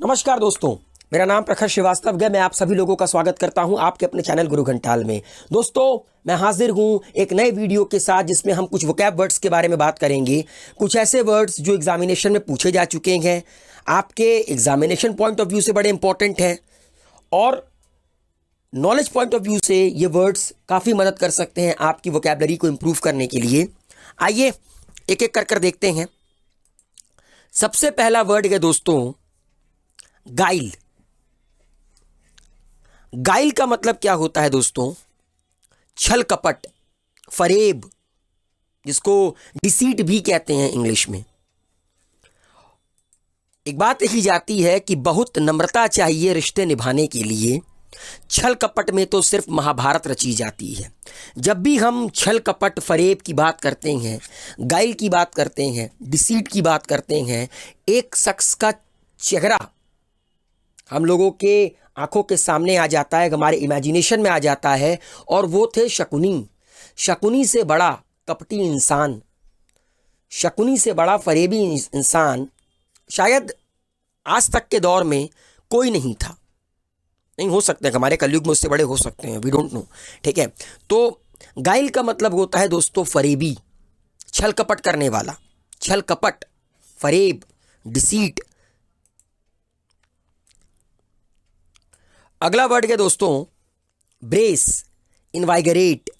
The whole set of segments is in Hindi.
नमस्कार दोस्तों, मेरा नाम प्रखर श्रीवास्तव है। मैं आप सभी लोगों का स्वागत करता हूं आपके अपने चैनल गुरु घंटाल में। दोस्तों, मैं हाजिर हूं एक नए वीडियो के साथ जिसमें हम कुछ वोकैब वर्ड्स के बारे में बात करेंगे। कुछ ऐसे वर्ड्स जो एग्जामिनेशन में पूछे जा चुके हैं, आपके एग्जामिनेशन पॉइंट ऑफ व्यू से बड़े इंपॉर्टेंट हैं और नॉलेज पॉइंट ऑफ व्यू से ये वर्ड्स काफ़ी मदद कर सकते हैं आपकी वोकैबलरी को इम्प्रूव करने के लिए। आइए एक एक कर देखते हैं। सबसे पहला वर्ड है दोस्तों, गाइल। गाइल का मतलब क्या होता है दोस्तों? छल कपट, फरेब, जिसको डिसीट भी कहते हैं इंग्लिश में। एक बात कही जाती है कि बहुत नम्रता चाहिए रिश्ते निभाने के लिए, छल कपट में तो सिर्फ महाभारत रची जाती है। जब भी हम छल कपट फरेब की बात करते हैं, गाइल की बात करते हैं, डिसीट की बात करते हैं, एक शख्स का चेहरा हम लोगों के आंखों के सामने आ जाता है, हमारे इमेजिनेशन में आ जाता है, और वो थे शकुनी। शकुनी से बड़ा कपटी इंसान, शकुनी से बड़ा फरेबी इंसान शायद आज तक के दौर में कोई नहीं था। नहीं हो सकते, हमारे कलयुग में उससे बड़े हो सकते हैं, वी डोंट नो। ठीक है, तो गाइल का मतलब होता है दोस्तों फरेबी, छल कपट करने वाला, छल कपट, फरेब, डिसीट। अगला वर्ड है दोस्तों ब्रेस, इनवाइगरेट।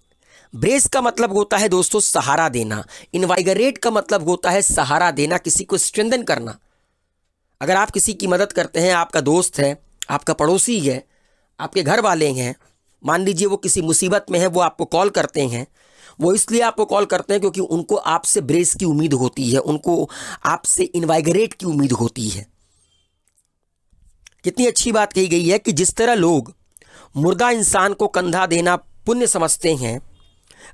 ब्रेस का मतलब होता है दोस्तों सहारा देना, इनवाइगरेट का मतलब होता है सहारा देना, किसी को स्ट्रेंथन करना। अगर आप किसी की मदद करते हैं, आपका दोस्त है, आपका पड़ोसी है, आपके घर वाले हैं, मान लीजिए वो किसी मुसीबत में है, वो आपको कॉल करते हैं। वो इसलिए आपको कॉल करते हैं क्योंकि उनको आपसे ब्रेस की उम्मीद होती है, उनको आपसे इनवाइगरेट की उम्मीद होती है। कितनी अच्छी बात कही गई है कि जिस तरह लोग मुर्दा इंसान को कंधा देना पुण्य समझते हैं,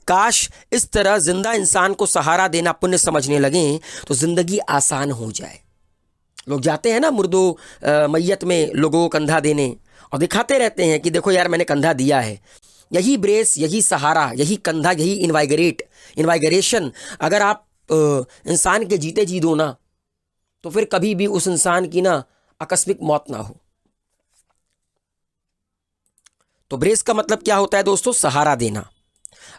काश इस तरह जिंदा इंसान को सहारा देना पुण्य समझने लगें तो जिंदगी आसान हो जाए। लोग जाते हैं ना मुर्दों मैयत में लोगों को कंधा देने और दिखाते रहते हैं कि देखो यार मैंने कंधा दिया है। यही ब्रेस, यही सहारा, यही कंधा, यही इनवाइगरेशन अगर आप इंसान के जीते जी दो ना, तो फिर कभी भी उस इंसान की ना आकस्मिक मौत ना हो। तो ब्रेस का मतलब क्या होता है दोस्तों? सहारा देना।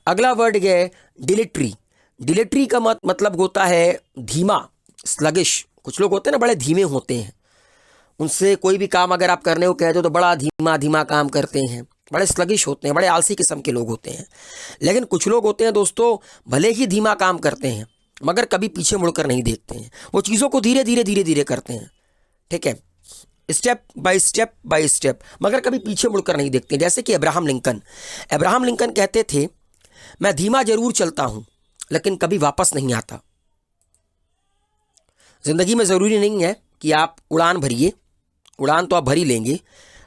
अगला वर्ड है डिलिटरी। डिलिटरी का मतलब होता है धीमा, स्लगिश। कुछ लोग होते हैं ना बड़े धीमे होते हैं, उनसे कोई भी काम अगर आप करने को कहते हो तो बड़ा धीमा धीमा काम करते हैं, बड़े स्लगिश होते हैं, बड़े आलसी किस्म के लोग होते हैं। लेकिन कुछ लोग होते हैं दोस्तों, भले ही धीमा काम करते हैं मगर कभी पीछे मुड़कर नहीं देखते हैं, वो चीज़ों को धीरे धीरे धीरे धीरे करते हैं। ठीक है, स्टेप बाय स्टेप, मगर कभी पीछे मुड़कर नहीं देखते। जैसे कि अब्राहम लिंकन कहते थे, मैं धीमा जरूर चलता हूं लेकिन कभी वापस नहीं आता। जिंदगी में ज़रूरी नहीं है कि आप उड़ान भरिए, उड़ान तो आप भर ही लेंगे।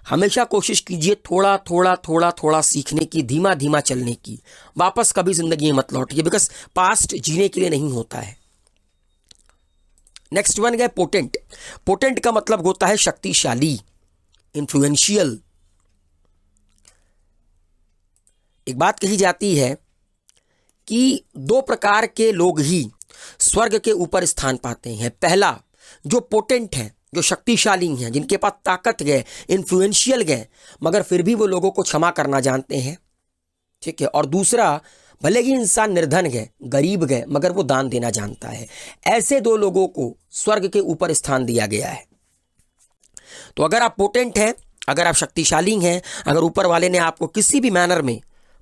हमेशा कोशिश कीजिए थोड़ा थोड़ा थोड़ा थोड़ा सीखने की, धीमा धीमा चलने की। वापस कभी जिंदगी में मत लौटिए, बिकॉज पास्ट जीने के लिए नहीं होता है। नेक्स्ट वन है पोटेंट। पोटेंट का मतलब होता है शक्तिशाली, इन्फ्लुएंशियल। एक बात कही जाती है कि दो प्रकार के लोग ही स्वर्ग के ऊपर स्थान पाते हैं। पहला जो पोटेंट है, जो शक्तिशाली हैं, जिनके पास ताकत है, इन्फ्लुएंशियल है, मगर फिर भी वो लोगों को क्षमा करना जानते हैं। ठीक है, और दूसरा भले ही इंसान निर्धन है, गरीब है, मगर वो दान देना जानता है। ऐसे दो लोगों को स्वर्ग के ऊपर स्थान दिया गया है। तो अगर आप पोटेंट हैं, अगर आप शक्तिशाली हैं, अगर ऊपर वाले ने आपको किसी भी मैनर में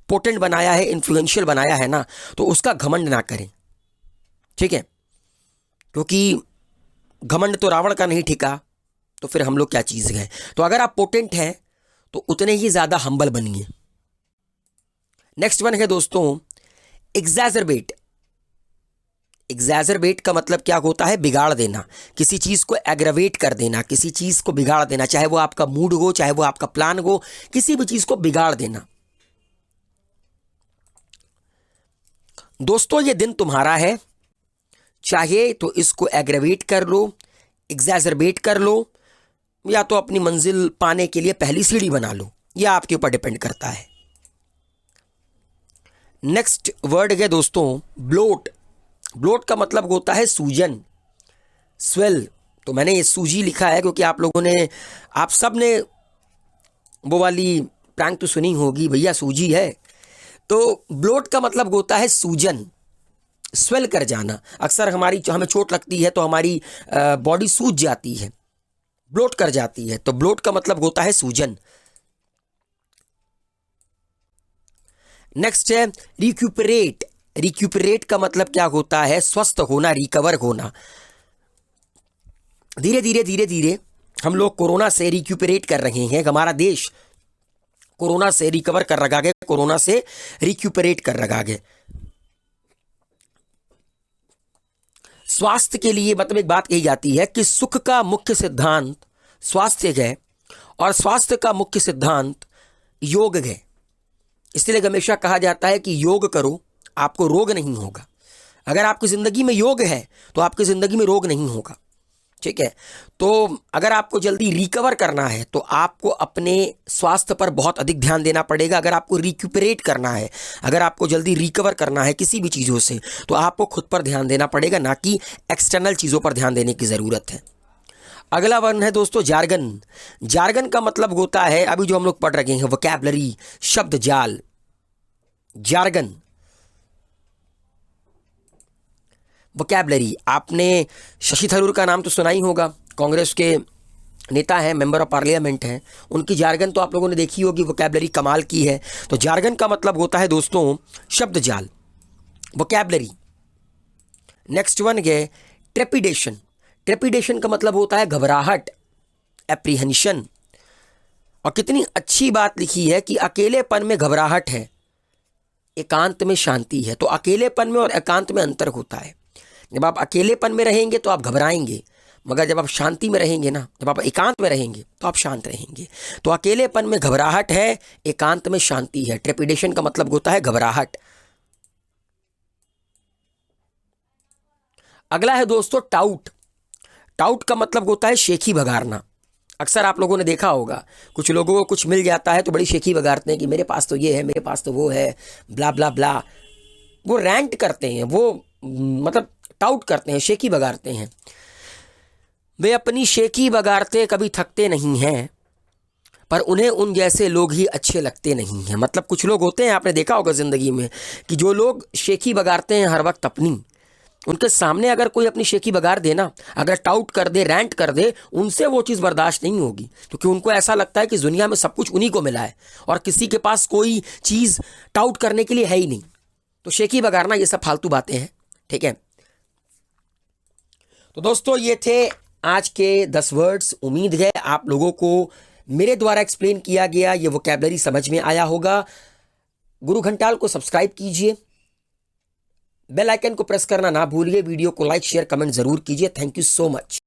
पोटेंट बनाया है, इन्फ्लुएंशियल बनाया है ना, तो उसका घमंड ना करें। ठीक है, क्योंकि घमंड तो रावण का नहीं ठिका, तो फिर हम लोग क्या चीज़ हैं। तो अगर आप पोटेंट हैं तो उतने ही ज़्यादा हम्बल बनिए। नेक्स्ट वन है दोस्तों एग्जैजरबेट। एग्जैजरबेट का मतलब क्या होता है? बिगाड़ देना, किसी चीज़ को एग्रावेट कर देना, किसी चीज़ को बिगाड़ देना, चाहे वो आपका मूड हो, चाहे वो आपका प्लान हो, किसी भी चीज़ को बिगाड़ देना। दोस्तों ये दिन तुम्हारा है, चाहे तो इसको एग्रावेट कर लो, एग्जैजरबेट कर लो, या तो अपनी मंजिल पाने के लिए पहली सीढ़ी बना लो। यह आपके ऊपर डिपेंड करता है। नेक्स्ट वर्ड है दोस्तों ब्लोट। ब्लोट का मतलब होता है सूजन, स्वेल, तो मैंने ये सूजी लिखा है क्योंकि आप सब ने वो वाली प्रैंक तो सुनी होगी, भैया सूजी है। तो ब्लोट का मतलब होता है सूजन, स्वेल कर जाना। अक्सर हमें चोट लगती है तो हमारी बॉडी सूज जाती है, ब्लोट कर जाती है, तो ब्लोट का मतलब होता है सूजन। नेक्स्ट है रिक्यूपरेट। रिक्यूपरेट का मतलब क्या होता है? स्वस्थ होना, रिकवर होना। धीरे धीरे धीरे धीरे हम लोग कोरोना से रिक्यूपरेट कर रहे हैं। हमारा देश कोरोना से रिकवर कर रहा है, कोरोना से रिक्यूपरेट कर रहा है। स्वास्थ्य के लिए मतलब एक बात कही जाती है कि सुख का मुख्य सिद्धांत स्वास्थ्य है और स्वास्थ्य का मुख्य सिद्धांत योग है। इसलिए हमेशा कहा जाता है कि योग करो, आपको रोग नहीं होगा। अगर आपकी ज़िंदगी में योग है तो आपकी ज़िंदगी में रोग नहीं होगा, ठीक है। तो अगर आपको जल्दी रिकवर करना है तो आपको अपने स्वास्थ्य पर बहुत अधिक ध्यान देना पड़ेगा। अगर आपको रिक्यूपरेट करना है, अगर आपको जल्दी रिकवर करना है किसी भी चीज़ों से, तो आपको खुद पर ध्यान देना पड़ेगा, ना कि एक्सटर्नल चीज़ों पर ध्यान देने की ज़रूरत है। अगला वर्ण है दोस्तों जार्गन। जार्गन का मतलब होता है अभी जो हम लोग पढ़ रहे हैं वोकैबुलरी, शब्द जाल। Jargon vocabulary. आपने शशि थरूर का नाम तो सुना ही होगा, कांग्रेस के नेता हैं, मेंबर ऑफ पार्लियामेंट हैं। उनकी जार्गन तो आप लोगों ने देखी होगी, वोकैबुलरी कमाल की है। तो जार्गन का मतलब होता है दोस्तों शब्द जाल, वोकैबुलरी। नेक्स्ट वन है ट्रेपिडेशन। ट्रेपिडेशन का मतलब होता है घबराहट, एप्रीहेंशन। और कितनी अच्छी बात लिखी है कि अकेलेपन में घबराहट है, एकांत में शांति है। तो अकेलेपन में और एकांत में अंतर होता है। जब आप अकेलेपन में रहेंगे तो आप घबराएंगे, मगर जब आप शांति में रहेंगे ना, जब आप एकांत में रहेंगे तो आप शांत रहेंगे। तो अकेलेपन में घबराहट है, एकांत में शांति है। ट्रेपिडेशन का मतलब होता है घबराहट। अगला है दोस्तों टाउट। टाउट का मतलब होता है शेखी बघारना। अक्सर आप लोगों ने देखा होगा, कुछ लोगों को कुछ मिल जाता है तो बड़ी शेखी बघारते हैं कि मेरे पास तो ये है, मेरे पास तो वो है, ब्ला ब्ला ब्ला। वो रैंट करते हैं, वो मतलब टाउट करते हैं, शेखी बघारते हैं। वे अपनी शेखी बघारते कभी थकते नहीं हैं, पर उन्हें उन जैसे लोग ही अच्छे लगते नहीं हैं। मतलब कुछ लोग होते हैं, आपने देखा होगा ज़िंदगी में, कि जो लोग शेखी बघारते हैं हर वक्त अपनी, उनके सामने अगर कोई अपनी शेखी बघार देना, अगर टाउट कर दे, रैंट कर दे, उनसे वो चीज़ बर्दाश्त नहीं होगी, क्योंकि उनको ऐसा लगता है कि दुनिया में सब कुछ उन्हीं को मिला है और किसी के पास कोई चीज़ टाउट करने के लिए है ही नहीं। तो शेखी बघारना ये सब फालतू बातें हैं, ठीक है। तो दोस्तों ये थे आज के 10 वर्ड्स। उम्मीद है आप लोगों को मेरे द्वारा एक्सप्लेन किया गया ये वोकैबुलरी समझ में आया होगा। गुरु घंटाल को सब्सक्राइब कीजिए, बेल आइकन को प्रेस करना ना भूलिए, वीडियो को लाइक शेयर कमेंट जरूर कीजिए। Thank you so much.